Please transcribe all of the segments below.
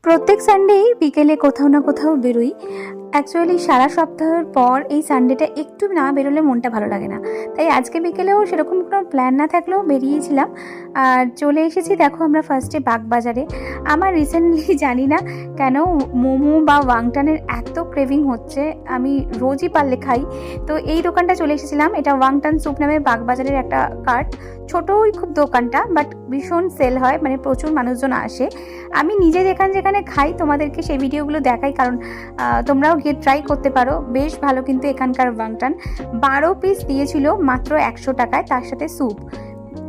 প্রত্যেক সানডেই বিকেলে কোথাও না কোথাও বেরোই। অ্যাকচুয়ালি সারা সপ্তাহের পর এই সানডেটা একটু না বেরোলে মনটা ভালো লাগে না। তাই আজকে বিকেলেও সেরকম কোনো প্ল্যান না থাকলেও বেরিয়েছিলাম। আর চলে এসেছি, দেখো আমরা ফার্স্টে বাগবাজারে। আমার রিসেন্টলি জানি না কেন মোমো বা ওয়াংটানের এত ক্রেভিং হচ্ছে, আমি রোজই পারলে খাই। তো এই দোকানটা চলে এসেছিলাম, এটা ওয়াংটান স্যুপ নামে বাগবাজারের একটা কার্ট। ছোটোই খুব দোকানটা, বাট ভীষণ সেল হয়, মানে প্রচুর মানুষজন আসে। আমি নিজে যেখানে যেখানে খাই তোমাদেরকে সেই ভিডিওগুলো দেখাই, কারণ তোমরাও গিয়ে ট্রাই করতে পারো। বেশ ভালো কিন্তু এখানকার ওয়াংটান। 12 পিস দিয়েছিল মাত্র 100 টাকায়, তার সাথে স্যুপ।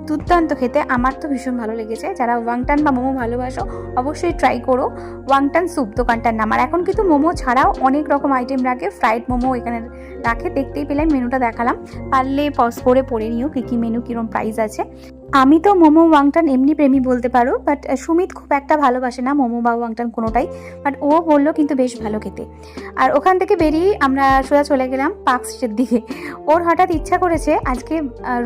দুর্দান্ত খেতে, আমার তো ভীষণ ভালো লেগেছে। যারা ওয়াংটান বা মোমো ভালোবাসো অবশ্যই ট্রাই করো। ওয়াংটান স্যুপ দোকানটার নাম। আর এখন কিন্তু মোমো ছাড়াও অনেক রকম আইটেম রাখে, ফ্রাইড মোমো এখানে রাখে। দেখতেই পেলাম, মেনুটা দেখালাম, পারলে পজ করে পড়ে নিও কী কী মেনু, কীরকম প্রাইস আছে। আমি তো মোমো ওয়াংটান এমনি প্রেমী বলতে পারো, বাট সুমিত খুব একটা ভালোবাসে না মোমো বা ওয়াংটান কোনোটাই, বাট ও বললো কিন্তু বেশ ভালো খেতে। আর ওখান থেকে বেরিয়ে আমরা সোজা চলে গেলাম পার্ক স্ট্রিটের দিকে। ওর হঠাৎ ইচ্ছা করেছে আজকে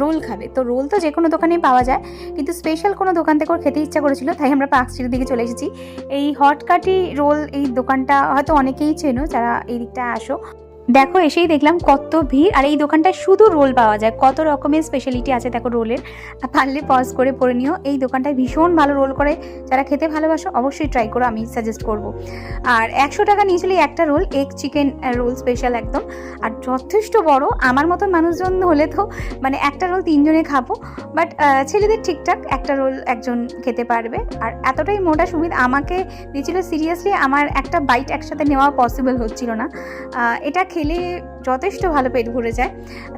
রোল খাবে। তো রোল তো যে কোনো দোকানেই পাওয়া যায়, কিন্তু স্পেশাল কোনো দোকান থেকে ওর খেতে ইচ্ছা করেছিল, তাই আমরা পার্ক স্ট্রিটের দিকে চলে এসেছি। এই হটকাটি রোল, এই দোকানটা হয়তো অনেকেই চেনো যারা এই দিকটা আসো। দেখো, এসেই দেখলাম কত ভিড়। আর এই দোকানটায় শুধু রোল পাওয়া যায়, কত রকমের স্পেশালিটি আছে দেখো রোলের। পারলে পজ করে পড়ে নিও। এই দোকানটায় ভীষণ ভালো রোল করে, যারা খেতে ভালোবাসো অবশ্যই ট্রাই করো, আমি সাজেস্ট করব। আর 100 টাকা নিয়েছিল একটা roll, egg chicken roll special একদম। আর যথেষ্ট বড়, আমার মতন মানুষজন হলে তো মানে একটা রোল 3 জনে খাবো, বাট ছেলেদের ঠিকঠাক একটা রোল একজন খেতে পারবে। আর এতটাই মোটা সুবিধা আমাকে দিয়েছিল, সিরিয়াসলি আমার একটা বাইট একসাথে নেওয়া পসিবল হচ্ছিল না। এটা খেলে যথেষ্ট ভালো পেট ভরে যায়।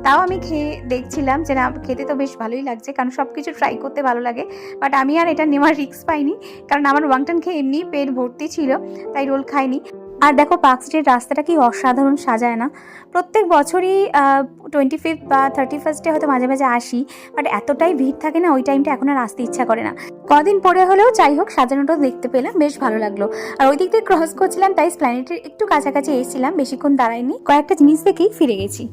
তাও আমি খেয়ে দেখছিলাম যে না, খেতে তো বেশ ভালোই লাগছে, কারণ সব কিছু ট্রাই করতে ভালো লাগে। বাট আমি আর এটা নেওয়ার রিস্ক পাইনি, কারণ আমার ওয়াংটান খেয়ে এমনি পেট ভর্তি ছিল, তাই রোল খাইনি। আর দেখো পার্ক স্ট্রিট রাস্তাটা কি অসাধারণ সাজায় না। প্রত্যেক বছরই 25 বা 31 হয়তো মাঝে মাঝে আসি, বাট এতটাই ভিড় থাকে না, ওই টাইমটা এখন আর আসতে ইচ্ছা করে না। কদিন পরে হলেও যাই হোক, সাজানোটাও দেখতে পেলাম, বেশ ভালো লাগলো। আর ওই দিক দিয়ে ক্রস করছিলাম, তাই স্প্ল্যানেটের একটু কাছাকাছি এসেছিলাম, বেশিক্ষণ দাঁড়াইনি, কয়েকটা জিনিস দেখেই ফিরে গেছি।